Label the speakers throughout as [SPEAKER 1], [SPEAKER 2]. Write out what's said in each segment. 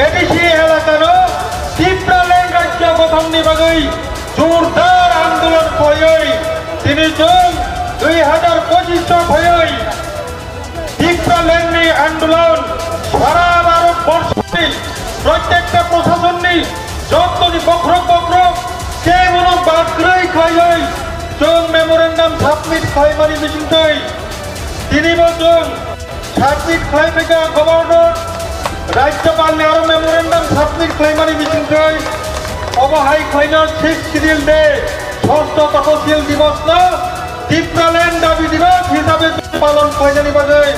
[SPEAKER 1] ADC এলাকানো Tipraland রাজ্য গঠননি বাগৈ জোরদার আন্দোলন কয়ই 3 জুন 2025 হয়ই টিপ্রাল্যান্ডনি আন্দোলন সারা ভারতবর্ষে প্রত্যেকটা প্রশাসননি যতনি বক্রক কেবল বাদগ্রই খায়ই जों मेमोरेंडम सबमिट खालामनानै मिथिंथै 3 बছর सबमिट खालामनायखौ गभर्नर राज्यपालनि आरो मेमोरेंडम सबमिट खालामनानै मिथिंथै अबहाय खायनो 6 शिड्यूल डे 6th तपसिल दिवस न टिप्राल्যান্ড दाबी दिवस हिसाबै पालन खालामनायनि बागै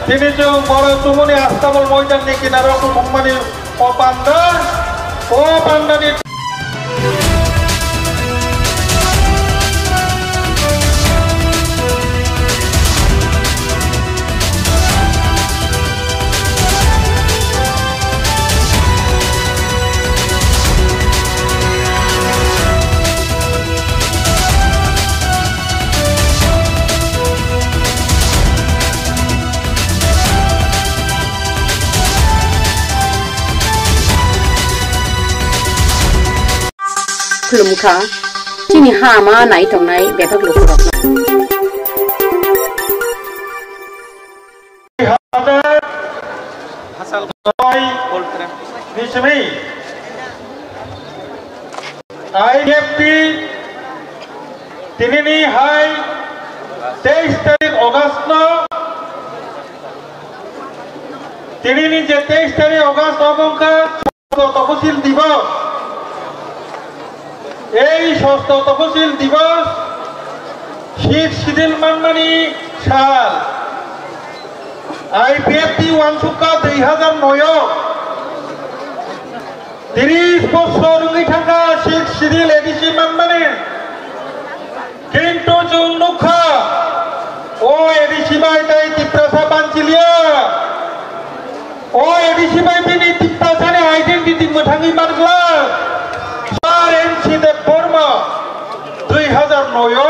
[SPEAKER 1] दिनै जों बर' सुबुंनि आस्थाबल मयदाननि किनाराव खुंमानि अपान्डानि
[SPEAKER 2] खुलुमखा जोंनि हामा नाय दंनाय बेफोर लोगोफोर
[SPEAKER 1] IFP तिनी हाय 23 तारीख अगस्त न तिनी जे 23 तारीख अगस्त अबंका तपसिल दिवस এই 6th তপসিল দিবস শীত শিডিউল মানমানি সাল আইপিএফটি ওয়ানসুকা 2009 30 বছর রঙি থাকা শীত শিডিউল এডিসি মানমানি কিন্তু जों नुखा ও এডিসি বাই তাই তিপ্রাসা বানচিলিয়া ও এডিসি বাই বিনি তিপ্রাসানি identity मोथाङै मारग्ला NCD Burma 2009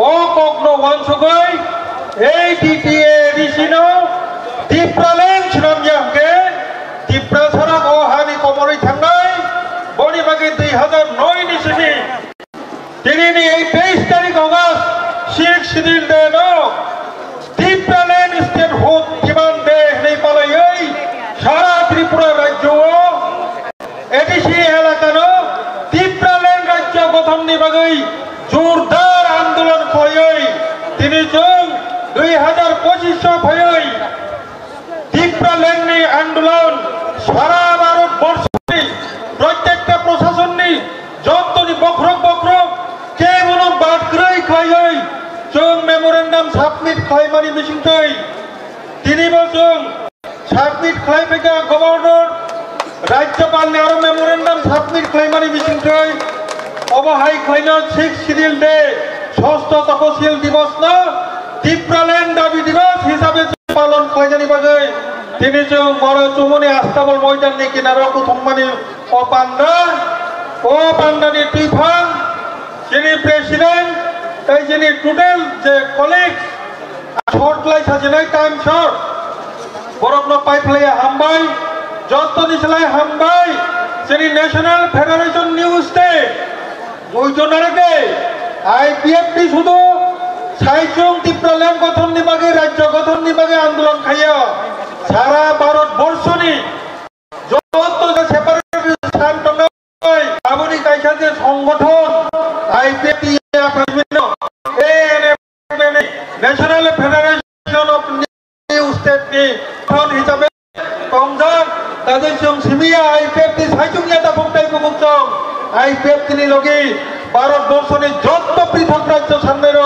[SPEAKER 1] o kokno wansugoi ATTA edisino Tipraland namyangke Tiprasara o hani komori thangai boni bagi 2009 ni sini tinini ei 23 tarik August Sheikh Sidil Deno Tipraland state hood kiman de nei palayoi sara Tripura rajyo edisi elakano Tipraland রাজ্য গঠননি বাগৈ জোরদার আন্দোলন কয়ই 3 June 2025 হয়ই টিপ্রাল্যান্ডনি আন্দোলন সারা ভারতবর্ষে প্রত্যেকটা প্রশাসননি যতনি বক্রক কেবল বাদগ্রই খায়ই जों memorandum submit खालामनानै मिथिंथै 3 বছর सबमिट खालामनायखौ गभर्नर राज्यपालनि आरो मेमोरेंडम सबमिट खालामनानै मिथिंथै अबहाय खायनो 6 शिड्यूल डे 6th तपसिल दिवस न टिप्राल्যান্ড दाबी दिवस हिसाबै पालन खालामनायनि बागै दिनै जों बर' सुबुंनि आस्थाबल मयदाननि किनाराव खुंमानि अपान्डानि तुइफां जोंनि प्रेसिडेंट ताई जोंनि टोटल जे कलिग्स शर्ट लाइ साजिनाय टाइम शर्ट बरफनो पाइपलाया हामबाय যতনি সেলাই হামবাই जोंनि ন্যাশনাল ফেডারেশন নিউজ ডে দুইজনারকে আইপিএফটি শুধু সাইজং টিপ্রাল্যান্ড গঠননি বাগে রাজ্য গঠননি বাগে আন্দোলন খাইয়া সারা ভারতবর্ষনি যত সেপারেটিস্ট স্থান দङ আবনি কাইসা যে সংগঠন IPFT national federation of news state नि হিসাবে কমজান তাদের जों সিমিয়া আইপিএফটি সাইজুংয়া দাফুকটাই বুকুকজং আইপিএফটি नि লগি ভারতবর্ষনি যত পৃথক রাজ্য সামনের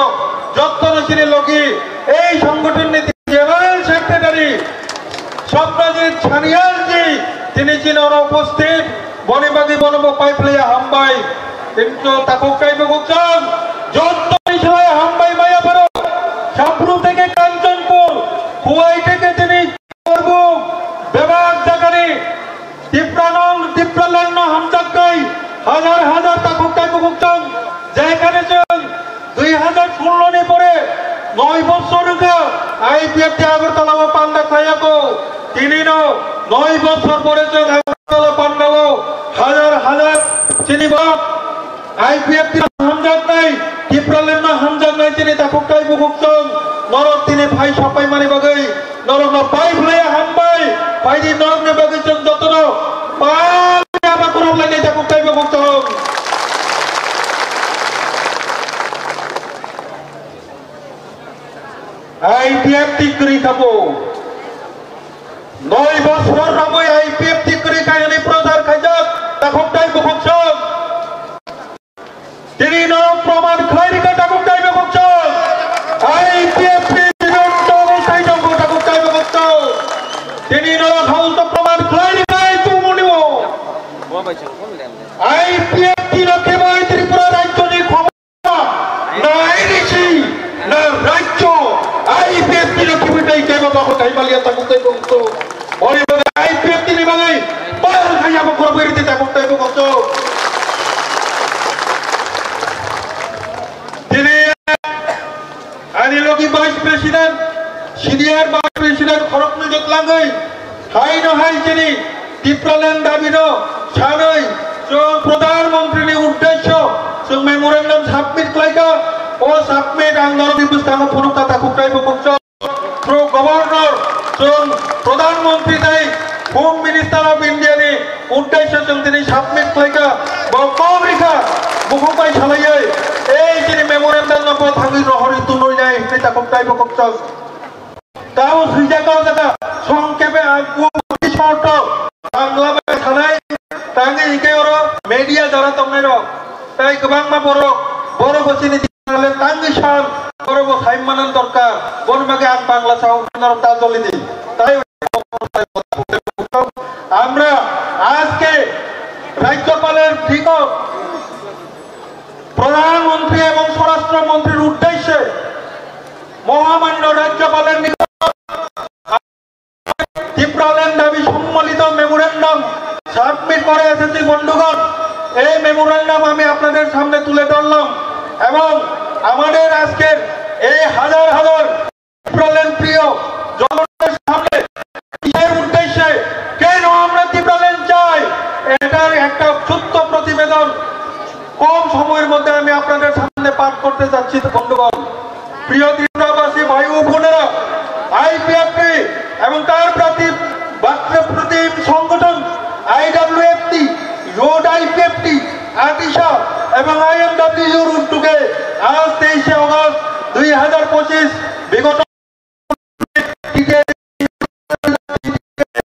[SPEAKER 1] যত নসিনি লগি এই সংগঠননি জেনারেল সেক্রেটারি স্বপ্নজিৎ ছানিয়ালজি তিনি ছিলেন অনুপস্থিত বনিবাগি বনব পাইপলাইয়া হামবাই কিন্তু তাফুকটাই বুকুকজং যত বিষয় হামবাই মায়া পারো সাপুর থেকে কাঞ্চনপুর হুয়াই থেকে তিনি করব বেবাগ জাগানি টিপ্রাল্যান্ড হামজাকাই হাজার হাজার তাফুকটাই বুকুকজং যেখানে जों 2016 नि পরে 9 বছর কা আইপিএফটি আগরতলা পান্ডা খায়াকো তিনি 9 বছর পরে जों Sini bak, IPF tidak hamjat nai, Tipralen na hamjat nai sini takuk kai bukuk song, norok tini pai sapai mani bagai, norok na pai bulaya hambai, pai di norok ne bagai song jotono, pai apa kurang lagi takuk kai bukuk song. IPF tikri kamu, noi bosor kamu IPF tikri kaya ni prodar kajak, takuk kai bukuk song. Jadi norok proman kelari kan takuk kai bukuk song. IPF tidak tahu kai jongko takuk kai bukuk song. Jadi norok haus to proman kelari kai tu muniwo. IPF tidak kebai Tripura Rajyo ni khomota na IDC na Rajyo IPF tidak kebai kai bukuk kai balia takuk kai bukuk song. Oleh IPF tidak bagai par kaya bukuk beri takuk kai bukuk song. Ani logi Vice President, Senior Vice President Khorok Nujot Langai, Hai no Hai Jini, Tipralen Davino, Chanoi, so Pradhan Mantri ni Uddesho, so memorandum submit laika, o submit Angdor Dibus Kamu Puruk Tata Kukai Bukukso, Pro Governor, so Pradhan Mantri Dai, Home Minister of India ni Uddesho so tini submit laika, Bokogrika, Bukukai Chalai, Jini memorandum na pot hangi rohori tunoi nai, ni takuk kai bukukso. Tahu sejak kau kata, songkepe aku shorto, Bangla Thanai, tangi ike oro, media jara tomai ro, tai kebang ma boro bosini tinggal tangi sham, boro bos haimanan dorkar, bon mage ang Bangla sao narom tajoli di, tai আমরা আজকে রাজ্যপালের ঠিকও প্রধানমন্ত্রী এবং স্বরাষ্ট্রমন্ত্রীর উদ্দেশ্যে মহামান্য রাজ্যপালের নিকট ত্রিপুরাল্যান্ড দাবি সম্মিলিত মেমোরেন্ডাম সাবমিট করে এসেছি বন্ধুগণ। এই মেমোরেন্ডাম আমি আপনাদের সামনে তুলে ধরলাম এবং আমাদের আজকের এই হাজার হাজার ত্রিপুরাল্যান্ড প্রিয় জনগণের সামনে এর উদ্দেশ্যে কেন আমরা ত্রিপুরাল্যান্ড চাই এটার একটা ছোট্ট প্রতিবেদন কম সময়ের মধ্যে আমি আপনাদের সামনে পাঠ করতে যাচ্ছি বন্ধুগণ। প্রিয় ত্রিপুরাবাসী ভাই ও বোনেরা, IPF এবং তার প্রতিম সংগঠন IWFT, রোড IPFT, আটিশা এবং IMWর উদ্যোগে আজ 23 আগস্ট 2025 বিগত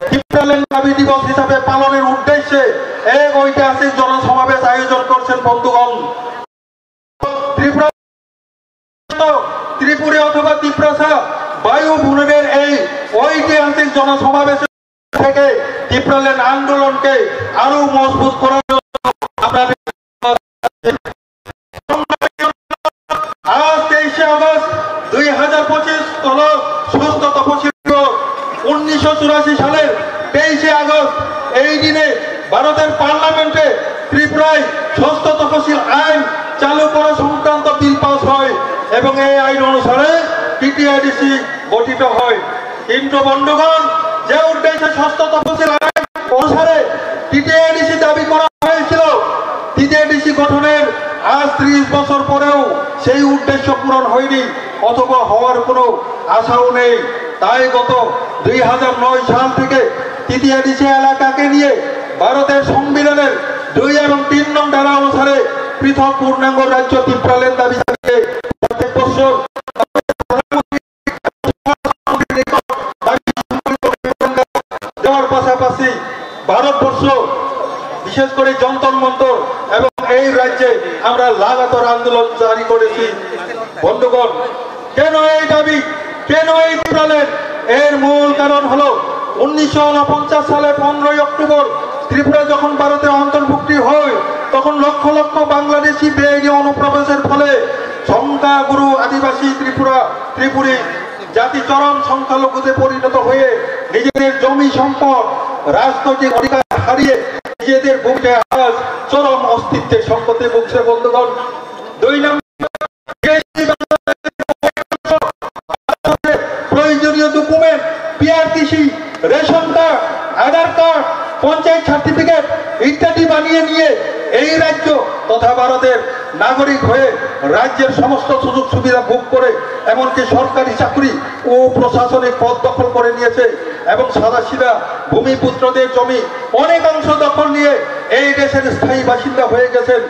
[SPEAKER 1] ত্রিপুরাল্যান্ড দাবি দিবস হিসাবে পালনের উদ্দেশ্যে এক ঐতিহাসিক জনসমাবেশ আয়োজন করছেন বন্ধুগণ। ত্রিপুরা অথবা ত্রিপ্রাসা বায়ু বোনেদের এই ঐতিহাসিক জনসমাবেশ থেকে ত্রিপুরাল্যান্ড আন্দোলনকে আরো মজবুত করার জন্য আপনাদের আজ 23 আগস্ট 2025 হল ষষ্ঠ তফসিল দিবস। 1984 সালের 23 আগস্ট এই দিনে ভারতের পার্লামেন্টে ত্রিপুরায় ষষ্ঠ তফসিল আইন চালু করা সংক্রান্ত বিল পাস হয় এবং এই আইন অনুসারে TTIDC গঠিত হয়। কিন্তু বন্ধুগণ, যে উদ্দেশ্যে ষষ্ঠ তফসিল আইন অনুসারে TTIDC দাবি করা হয়েছিল, TTIDC গঠনের আজ 30 বছর পরেও সেই উদ্দেশ্য পূরণ হয়নি অথবা হওয়ার কোনো আশাও নেই। তাই গত 2009 সাল থেকে TTIDC এলাকাকে নিয়ে ভারতের সংবিধানের 2 এবং 3 নং ধারা অনুসারে পৃথক পূর্ণাঙ্গ রাজ্য ত্রিপুরাল্যান্ড দাবি জানিয়ে প্রত্যেক বছর দেওয়ার পাশাপাশি ভারতবর্ষ বিশেষ করে যন্তর মন্তর এবং এই রাজ্যে আমরা লাগাতার আন্দোলন জারি করেছি। বন্ধুগণ, কেন এই দাবি, কেন এই ত্রিপুরাল্যান্ড? এর মূল কারণ হলো 1949 সালে 15 অক্টোবর ত্রিপুরা যখন ভারতে অন্তর্ভুক্তি হয় তখন লক্ষ লক্ষ বাংলাদেশি বেআইনি অনুপ্রবেশের ফলে সংখ্যাগুরু আদিবাসী ত্রিপুরী জাতি চরম সংখ্যালঘুতে পরিণত হয়ে নিজেদের জমি সম্পদ রাজনৈতিক অধিকার হারিয়ে নিজেদের বুকে আজ চরম অস্তিত্বের সংকটে ভুগছে। বন্ধুগণ, 2 নম্বর প্রয়োজনীয় ডকুমেন্ট PRTC, রেশন কার্ড, আধার কার্ড, পঞ্চায়েত সার্টিফিকেট ইত্যাদি বানিয়ে নিয়ে এই তথা ভারতের নাগরিক হয়ে রাজ্যের সমস্ত সুযোগ সুবিধা ভোগ করে এমনকি সরকারি চাকরি ও প্রশাসনিক পদ দখল করে নিয়েছে এবং সাদাসিধা ভূমিপুত্রদের জমি অনেকাংশ দখল নিয়ে এই দেশের স্থায়ী বাসিন্দা হয়ে গেছেন,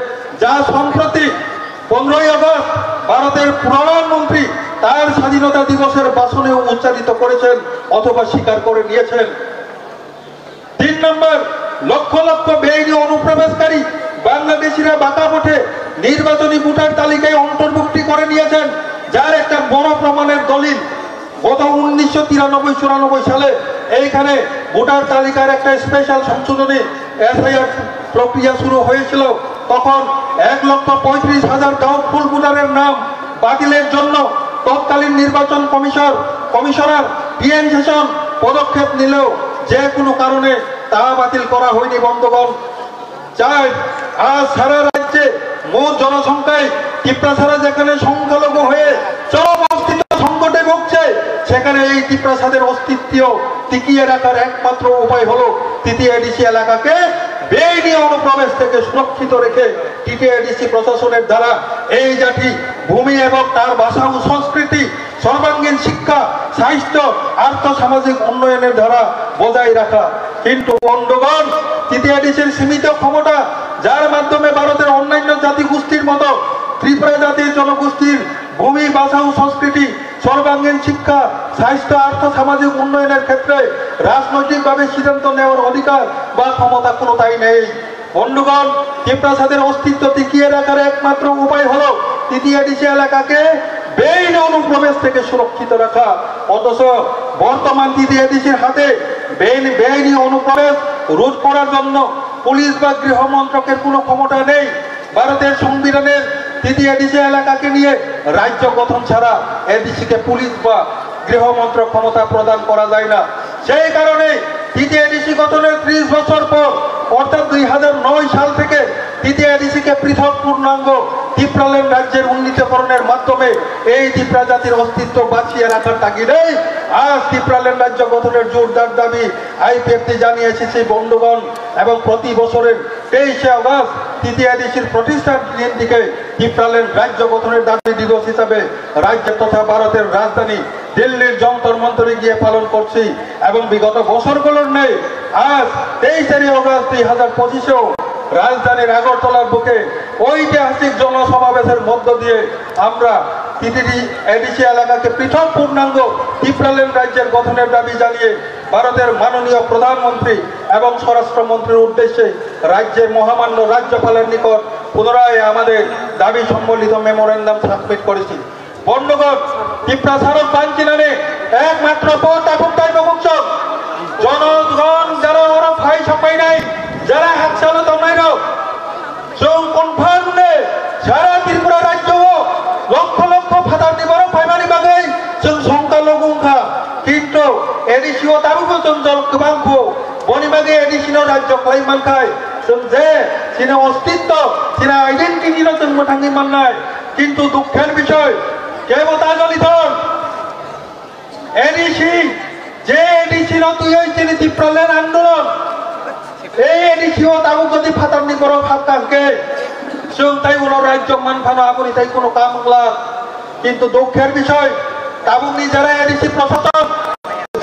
[SPEAKER 1] যা সম্প্রতি 15ই আগস্ট ভারতের প্রধানমন্ত্রী তার স্বাধীনতা দিবসের ভাষণে উচ্চারিত করেছেন অথবা স্বীকার করে নিয়েছেন। 3 নম্বর, লক্ষ লক্ষ বেআইনি অনুপ্রবেশকারী বাংলাদেশিরা বাঁকা ভোটে নির্বাচনী ভোটার তালিকায় অন্তর্ভুক্তি করে নিয়েছেন, যার একটা বড় প্রমাণের দলিল গত 1993-94 সালে এইখানে ভোটার তালিকার একটা স্পেশাল সংশোধনী এসআইআর প্রক্রিয়া শুরু হয়েছিল। তখন 1,35,000 ডাউটফুল ভোটারের নাম বাতিলের জন্য তৎকালীন নির্বাচন কমিশনার টিএন সেশন পদক্ষেপ নিলেও যে কোনো কারণে তা বাতিল করা হয়নি। বন্ধুগণ, চাই আজ সারা রাজ্যে মোট জনসংখ্যায় টিপ্রাসারা যেখানে সংখ্যালঘু হয়ে চরম অস্তিত্ব সংকটে ভুগছে, সেখানে এই টিপ্রাসাদের অস্তিত্ব টিকিয়ে রাখার একমাত্র উপায় হলো টিটিআইডিসি এলাকাকে বেআইনি অনুপ্রবেশ থেকে সুরক্ষিত রেখে টিটিআইডিসি প্রশাসনের দ্বারা এই জাতি ভূমি এবং তার ভাষা ও সংস্কৃতি, সর্বাঙ্গীন শিক্ষা, স্বাস্থ্য, আর্থ সামাজিক উন্নয়নের ধারা বজায় রাখা। কিন্তু বন্ধুগণ, টিটিআইডিসির সীমিত ক্ষমতা, যার মাধ্যমে ভারতের অন্যান্য জাতিগোষ্ঠীর মতো ত্রিপুরা জাতির জনগোষ্ঠীর ভূমি, ভাষা ও সংস্কৃতি, সর্বাঙ্গীন শিক্ষা, স্বাস্থ্য, আর্থ সামাজিক উন্নয়নের ক্ষেত্রে রাজনৈতিকভাবে সিদ্ধান্ত নেওয়ার অধিকার বা ক্ষমতা কোনোটাই নেই। বন্ধুগণ, টিপ্রাসাদের অস্তিত্ব টিকিয়ে রাখার একমাত্র উপায় হলো টিটিআইডিসি এলাকাকে বেআইনি অনুপ্রবেশ থেকে সুরক্ষিত রাখা। অথচ বর্তমান টিটিআইডিসির হাতে বেআইনি অনুপ্রবেশ রোধ করার জন্য পুলিশ বা গৃহ মন্ত্রকের কোনো ক্ষমতা নেই। ভারতের সংবিধানের টিটিআইডিসি এলাকাকে নিয়ে রাজ্য গঠন ছাড়া এডিসিকে পুলিশ বা গৃহ মন্ত্রক ক্ষমতা প্রদান করা যায় না। সেই কারণে টিটিআইডিসি গঠনের 30 বছর পর অর্থাৎ 2009 সাল থেকে টিটিআইডিসিকে পৃথক পূর্ণাঙ্গ টিপ্রাল্যান্ড রাজ্যের উন্নীতকরণের মাধ্যমে এই টিপ্রা জাতির অস্তিত্ব বাঁচিয়ে রাখার তাগিদে আজ টিপ্রাল্যান্ড রাজ্য গঠনের জোরদার দাবি আইপিএফটি জানিয়ে এসেছে। বন্ধুগণ, এবং প্রতি বছরের 23শে আগস্ট টিটিআইডিসির প্রতিষ্ঠার দিনটিকে টিপ্রাল্যান্ড রাজ্য গঠনের দাবি দিবস হিসাবে রাজ্যের তথা ভারতের রাজধানী দিল্লির যন্তর মন্তরে গিয়ে পালন করছি। এবং বিগত বছরগুলোর নেই আজ 23 আগস্ট 2025-এও রাজধানীর আগরতলার বুকে ঐতিহাসিক জনসমাবেশের মধ্য দিয়ে আমরা টিটিআইডিসি এলাকাকে পৃথক পূর্ণাঙ্গ টিপ্রাল্যান্ড রাজ্যের গঠনের দাবি জানিয়ে ভারতের মাননীয় প্রধানমন্ত্রী এবং স্বরাষ্ট্রমন্ত্রীর উদ্দেশ্যে রাজ্যের মহামান্য রাজ্যপালের নিকট পুনরায় আমাদের দাবি সম্বলিত মেমোরেন্ডাম সাবমিট করেছি। বন্ধুগণ, টিপ্রাসারক বাঞ্চিনানে একমাত্র পথ এখন তাই প্রমুখ জনগণ যারা ওরা ফাই ছাপাই নাই, যারা হাত চালাতো নাই কনফার্মে সারা ত্রিপুরা রাজ্য লক্ষ লক্ষ ফাদার নিবার ফাইমানি বাগাই जों সংখ্যালঘুখা কিন্তু এডিসিও তাবুকো जों জলকবাংখো বনিবাগে এডিসিনো রাজ্য খাইমানখাই जों যে সিনা অস্তিত্ব সিনা আইডেন্টিটিনো जों মোথাঙ্গি মাননাই। কিন্তু দুঃখের বিষয় কেবতা জলিতন এডিসি যে এডিসিনো তুই হয়েছিল টিপ্রাল্যান্ড আন্দোলন এই এডিসিও তাবুক যদি ফাতার নিবার ভাবকাকে जों তাই উলো রাজ্য মানফানো আপনি তাই কোনো কাম হলা। কিন্তু দুঃখের বিষয় তাবুকনি যারা এডিসি প্রশাসন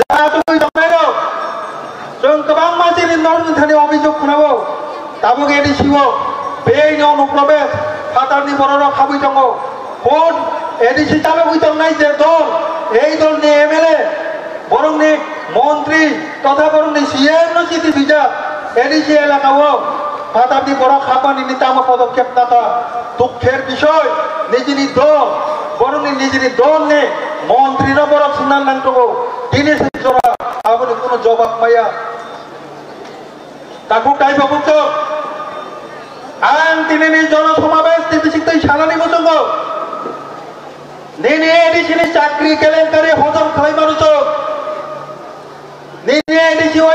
[SPEAKER 1] যারা তুমি জানাইলো जों गोबां मानसिनि नरनिथानि अभियोग खोनाबो ताबुक एडिसिओ बेआइनि अनुप्रवेश फातारनि बर'र खाबुइ दङ। कोन एडिसि चालुगुइ दंनाय जे दल এই দলनि एमएलए बरंनि मन्त्रि तथा बरंनि सीएम नो चिठि बिजा एडिसि एलाकाओ फातारनि बर' खामानिनि तामा पदक्षेप नाका। दुःखेर বিষয় निजिनि दल बरंनि निजिनि दलनि मन्त्रिनो बरं सुनान नांगौ दिनै जरा আপনি কোনো জবাব পাইয়া তাকু টাইপ অবুক আন তিনি জনসমাবেশ টিপিসিতে সালানি বসঙ্গ নিনি এডিসিনি চাকরি কেলেঙ্কারি হজম খাই মানুষ নিনি এডিসি ও